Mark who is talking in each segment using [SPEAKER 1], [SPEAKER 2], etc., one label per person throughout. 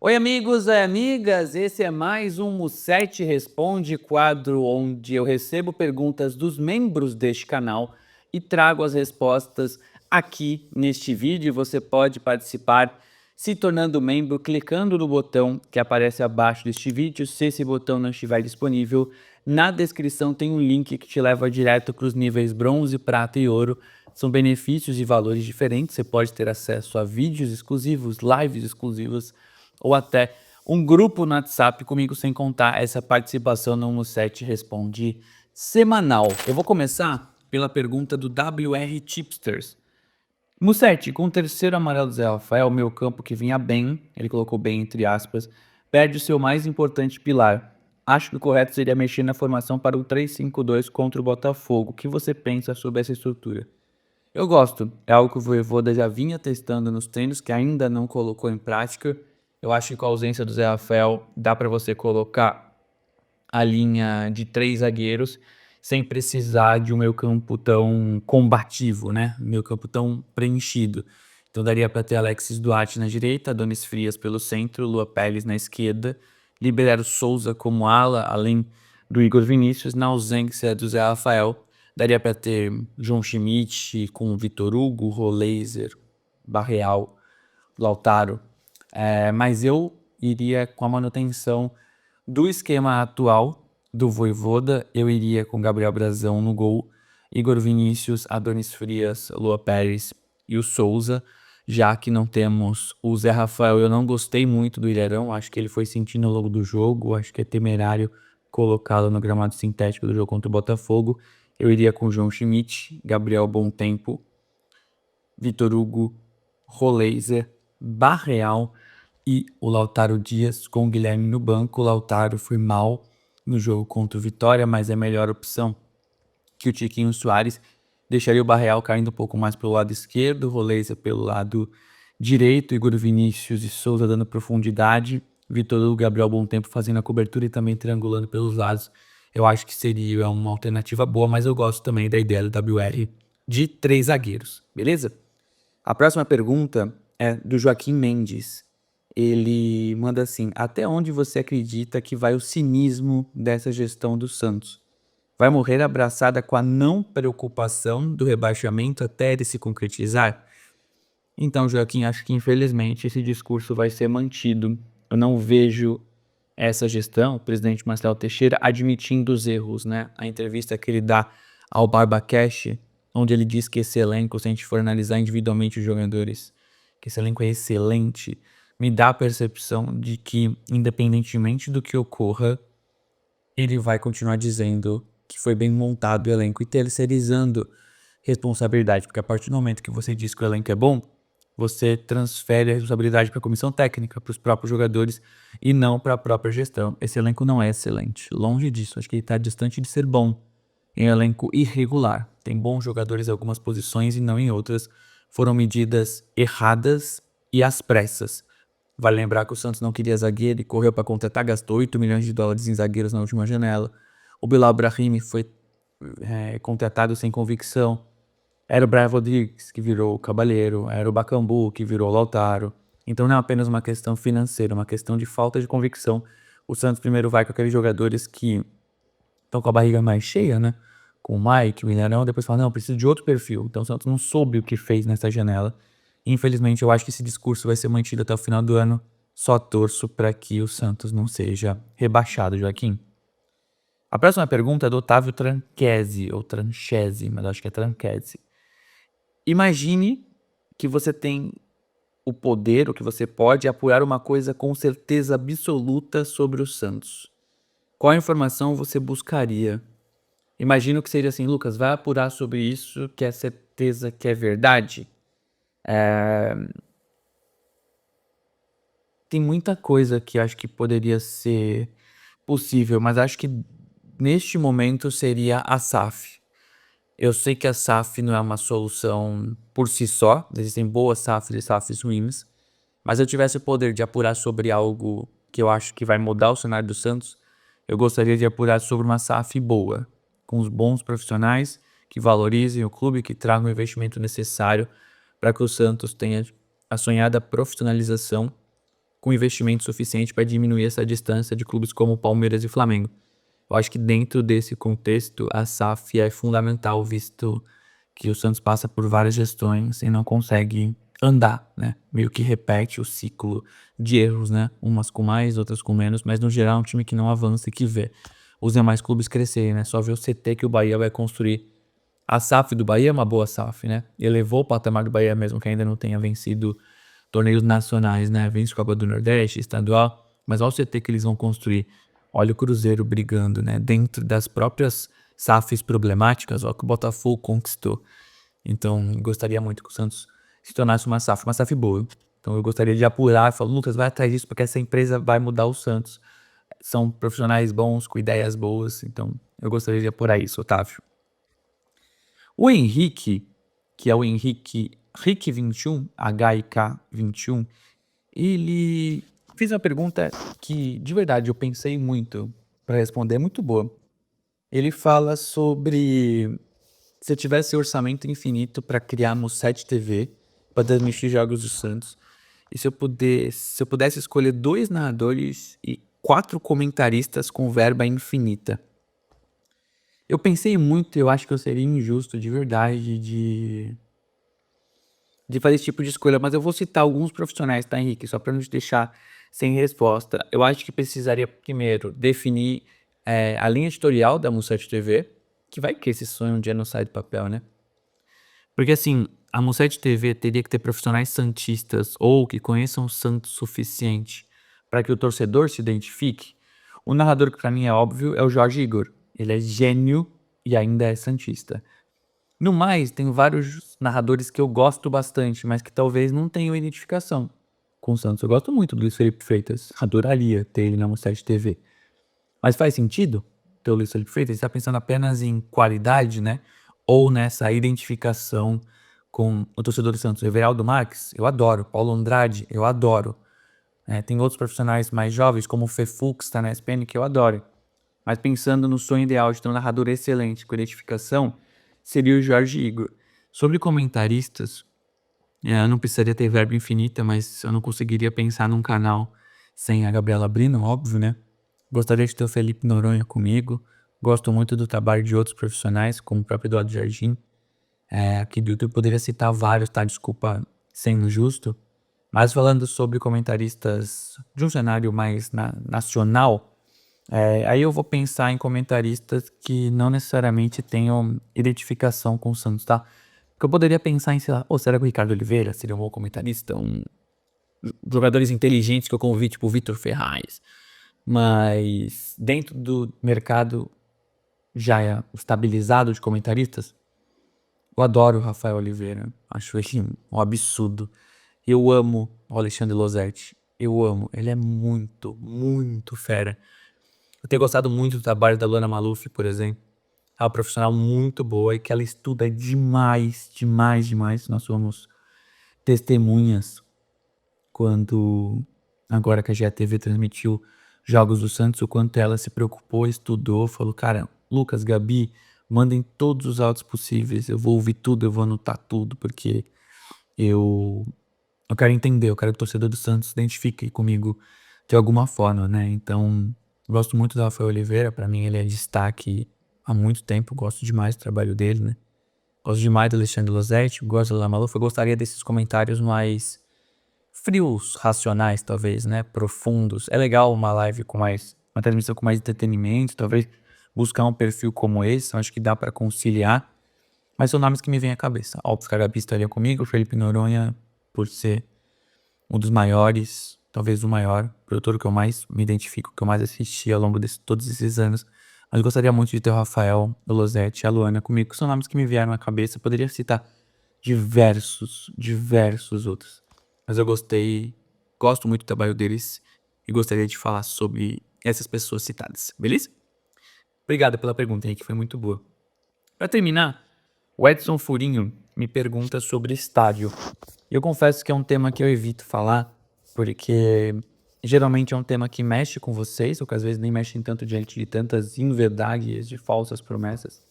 [SPEAKER 1] Oi, amigos e amigas! Esse é mais um Musset Responde, quadro onde eu recebo perguntas dos membros deste canal e trago as respostas aqui neste vídeo. Você pode participar se tornando membro, clicando no botão que aparece abaixo deste vídeo. Se esse botão não estiver disponível, na descrição tem um link que te leva direto para os níveis bronze, prata e ouro. São benefícios e valores diferentes. Você pode ter acesso a vídeos exclusivos, lives exclusivas, ou até um grupo no WhatsApp comigo, sem contar essa participação no Musset Responde semanal. Eu vou começar pela pergunta do WR Chipsters. Musset, com o terceiro amarelo do Zé Rafael, meu campo que vinha bem, ele colocou bem entre aspas, perde o seu mais importante pilar. Acho que o correto seria mexer na formação para o 3-5-2 contra o Botafogo. O que você pensa sobre essa estrutura? Eu gosto, é algo que o Vojvoda já vinha testando nos treinos, que ainda não colocou em prática. Eu acho que com a ausência do Zé Rafael, dá para você colocar a linha de 3 zagueiros sem precisar de um meio-campo tão combativo, né? Meio-campo tão preenchido. Então daria para ter Alexis Duarte na direita, Adonis Frias pelo centro, Lua Pérez na esquerda, Libero Souza como ala, além do Igor Vinícius. Na ausência do Zé Rafael, daria para ter João Schmidt com Vitor Hugo, Roleiser, Barreal, Lautaro. Mas eu iria com a manutenção do esquema atual do Vojvoda. Eu iria com Gabriel Brazão no gol, Igor Vinícius, Adonis Frias, Lua Pérez e o Souza. Já que não temos o Zé Rafael, eu não gostei muito do Ilharão, acho que ele foi sentindo ao longo do jogo, acho que é temerário colocá-lo no gramado sintético do jogo contra o Botafogo. Eu iria com João Schmidt, Gabriel Bontempo, Vitor Hugo, Roleiser, Barreal e o Lautaro Dias com o Guilherme no banco. O Lautaro foi mal no jogo contra o Vitória, mas é melhor opção que o Tiquinho Soares. Deixaria o Barreal caindo um pouco mais pelo lado esquerdo, o Roleiser pelo lado direito, Igor Vinícius e Souza dando profundidade, Vitor Hugo e Gabriel Bontempo fazendo a cobertura e também triangulando pelos lados. Eu acho que seria uma alternativa boa, mas eu gosto também da ideia do WR de 3 zagueiros, beleza? A próxima pergunta é do Joaquim Mendes. Ele manda assim: até onde você acredita que vai o cinismo dessa gestão do Santos? Vai morrer abraçada com a não preocupação do rebaixamento até ele se concretizar? Então, Joaquim, acho que infelizmente esse discurso vai ser mantido. Eu não vejo essa gestão, o presidente Marcelo Teixeira, admitindo os erros, né? A entrevista que ele dá ao Barbacash, onde ele diz que esse elenco, se a gente for analisar individualmente os jogadores, que esse elenco é excelente, me dá a percepção de que, independentemente do que ocorra, ele vai continuar dizendo que foi bem montado o elenco e terceirizando responsabilidade, porque a partir do momento que você diz que o elenco é bom, você transfere a responsabilidade para a comissão técnica, para os próprios jogadores e não para a própria gestão. Esse elenco não é excelente, longe disso, acho que ele está distante de ser bom. É um elenco irregular, tem bons jogadores em algumas posições e não em outras. Foram medidas erradas e às pressas. Vale lembrar que o Santos não queria zagueiro e correu para contratar, gastou 8 milhões de dólares em zagueiros na última janela. O Bilal Brahimi foi contratado sem convicção. Era o Brian Rodrigues que virou o Cabaleiro, era o Bakambu que virou o Lautaro. Então não é apenas uma questão financeira, é uma questão de falta de convicção. O Santos primeiro vai com aqueles jogadores que estão com a barriga mais cheia, né? Com o Mike, o Ilharão, depois fala, não, preciso de outro perfil. Então o Santos não soube o que fez nessa janela. Infelizmente, eu acho que esse discurso vai ser mantido até o final do ano. Só torço para que o Santos não seja rebaixado, Joaquim. A próxima pergunta é do Otávio Tranchese, ou Tranchese, mas acho que é Tranchese. Imagine que você tem o poder, ou que você pode apoiar uma coisa com certeza absoluta sobre o Santos. Qual informação você buscaria? Imagino que seria assim, Lucas, vai apurar sobre isso, que é certeza que é verdade. Tem muita coisa que acho que poderia ser possível, mas acho que neste momento seria a SAF. Eu sei que a SAF não é uma solução por si só, existem boas SAFs e SAFs ruins, mas se eu tivesse o poder de apurar sobre algo que eu acho que vai mudar o cenário do Santos, eu gostaria de apurar sobre uma SAF boa, com os bons profissionais que valorizem o clube, que tragam o investimento necessário para que o Santos tenha a sonhada profissionalização com investimento suficiente para diminuir essa distância de clubes como Palmeiras e Flamengo. Eu acho que dentro desse contexto, a SAF é fundamental, visto que o Santos passa por várias gestões e não consegue andar, né? Meio que repete o ciclo de erros, né? Umas com mais, outras com menos, mas no geral é um time que não avança e que vê os demais clubes crescerem, né? Só ver o CT que o Bahia vai construir. A SAF do Bahia é uma boa SAF, né? Elevou o patamar do Bahia mesmo que ainda não tenha vencido torneios nacionais, né? Vence Copa do Nordeste, estadual, mas olha o CT que eles vão construir. Olha o Cruzeiro brigando, né? Dentro das próprias SAFs problemáticas, ó, que o Botafogo conquistou. Então, gostaria muito que o Santos se tornasse uma SAF boa. Então, eu gostaria de apurar e falar, Lucas, vai atrás disso, porque essa empresa vai mudar o Santos. São profissionais bons, com ideias boas. Então, eu gostaria de apurar isso, Otávio. O Henrique, que é o Henrique Rick21, HIK21, ele fez uma pergunta que, de verdade, eu pensei muito para responder, é muito boa. Ele fala sobre se eu tivesse orçamento infinito para criar Musset TV para transmitir jogos do Santos, e se eu pudesse escolher 2 narradores e 4 comentaristas com verba infinita. Eu pensei muito, eu acho que eu seria injusto de verdade de fazer esse tipo de escolha, mas eu vou citar alguns profissionais, tá, Henrique? Só para não te deixar sem resposta. Eu acho que precisaria, primeiro, definir a linha editorial da Musset TV, que vai que esse sonho um dia não sai do papel, né? Porque assim, a Musset TV teria que ter profissionais santistas ou que conheçam o Santos o suficiente para que o torcedor se identifique. O narrador que para mim é óbvio é o Jorge Igor. Ele é gênio e ainda é santista. No mais, tem vários narradores que eu gosto bastante, mas que talvez não tenham identificação com o Santos. Eu gosto muito do Luiz Felipe Freitas. Adoraria ter ele na Musset TV. Mas faz sentido ter o Luiz Felipe Freitas? Você está pensando apenas em qualidade, né? Ou nessa identificação com o torcedor do Santos. Everaldo Marques, eu adoro. Paulo Andrade, eu adoro. Tem outros profissionais mais jovens, como o Fefu, que está na SPN, que eu adoro. Mas pensando no sonho ideal de ter um narrador excelente com identificação, seria o Jorge Igor. Sobre comentaristas, eu não precisaria ter verba infinita, mas eu não conseguiria pensar num canal sem a Gabriela Brino, óbvio, né? Gostaria de ter o Felipe Noronha comigo. Gosto muito do trabalho de outros profissionais, como o próprio Eduardo Jardim. Aqui do YouTube poderia citar vários, tá? Desculpa sendo justo. Mas falando sobre comentaristas de um cenário mais nacional, aí eu vou pensar em comentaristas que não necessariamente tenham identificação com o Santos, tá? Porque eu poderia pensar em, sei lá, será que o Ricardo Oliveira seria um bom comentarista? Jogadores inteligentes que eu convido, tipo o Vitor Ferraz. Mas dentro do mercado já estabilizado de comentaristas, eu adoro o Rafael Oliveira. Acho ele um absurdo. Eu amo o Alexandre Losetti. Eu amo. Ele é muito, muito fera. Eu tenho gostado muito do trabalho da Luana Maluf, por exemplo. É uma profissional muito boa e que ela estuda demais, demais, demais. Nós somos testemunhas quando, agora que a GATV transmitiu Jogos do Santos, o quanto ela se preocupou, estudou, falou, cara, Lucas, Gabi, mandem todos os áudios possíveis, eu vou ouvir tudo, eu vou anotar tudo, porque eu quero entender, eu quero que o torcedor do Santos se identifique comigo de alguma forma, né? Então, gosto muito do Rafael Oliveira, pra mim ele é destaque há muito tempo, gosto demais do trabalho dele, né? Gosto demais do Alexandre Losetti, gosto do Lamaluf, eu gostaria desses comentários mais frios, racionais, talvez, né? Profundos. É legal uma live com uma transmissão com mais entretenimento, talvez buscar um perfil como esse, eu acho que dá pra conciliar. Mas são nomes que me vêm à cabeça. Óbvio que a Gabi estaria comigo, o Felipe Noronha, por ser um dos maiores, talvez o maior produtor que eu mais me identifico, que eu mais assisti ao longo de todos esses anos. Mas eu gostaria muito de ter o Rafael, o Losetti e a Luana comigo, que são nomes que me vieram à cabeça. Eu poderia citar diversos outros. Mas eu gosto muito do trabalho deles e gostaria de falar sobre essas pessoas citadas, beleza? Obrigado pela pergunta, Henrique, foi muito boa. Para terminar, o Edson Furinho me pergunta sobre estádio. Eu confesso que é um tema que eu evito falar, porque geralmente é um tema que mexe com vocês, ou que às vezes nem mexe tanto diante de tantas inverdades, de falsas promessas.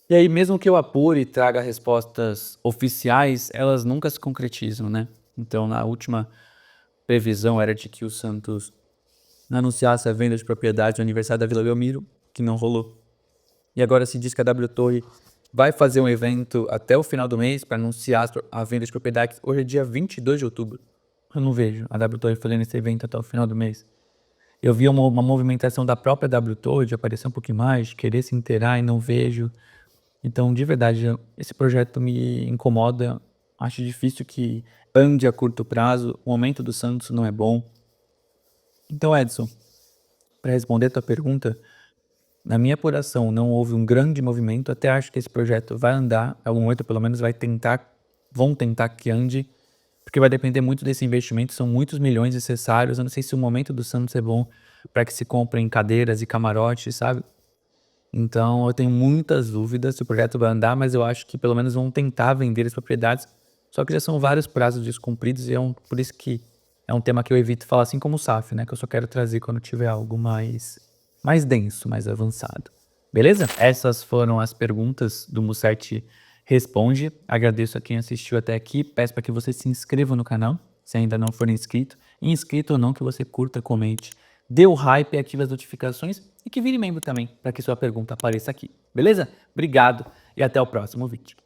[SPEAKER 1] E aí, mesmo que eu apure e traga respostas oficiais, elas nunca se concretizam, né? Então, na última previsão era de que o Santos anunciasse a venda de propriedade no aniversário da Vila Belmiro, que não rolou. E agora se diz que a W Torre vai fazer um evento até o final do mês para anunciar a venda de propriedades. Hoje é dia 22 de outubro. Eu não vejo a W Torre fazendo esse evento até o final do mês. Eu vi uma movimentação da própria W Torre de aparecer um pouquinho mais, de querer se inteirar e não vejo. Então, de verdade, esse projeto me incomoda. Acho difícil que ande a curto prazo. O momento do Santos não é bom. Então, Edson, para responder a tua pergunta, na minha apuração não houve um grande movimento. Até acho que esse projeto vai andar. Algum momento, pelo menos, vão tentar que ande, porque vai depender muito desse investimento. São muitos milhões necessários. Eu não sei se o momento do Santos é bom para que se comprem cadeiras e camarotes, sabe? Então, eu tenho muitas dúvidas se o projeto vai andar, mas eu acho que pelo menos vão tentar vender as propriedades. Só que já são vários prazos descumpridos e por isso que é um tema que eu evito falar, assim como o SAF, né? Que eu só quero trazer quando tiver algo mais denso, mais avançado. Beleza? Essas foram as perguntas do Musset Responde. Agradeço a quem assistiu até aqui. Peço para que você se inscreva no canal, se ainda não for inscrito. E inscrito ou não, que você curta, comente, dê o hype, ative as notificações e que vire membro também, para que sua pergunta apareça aqui. Beleza? Obrigado e até o próximo vídeo.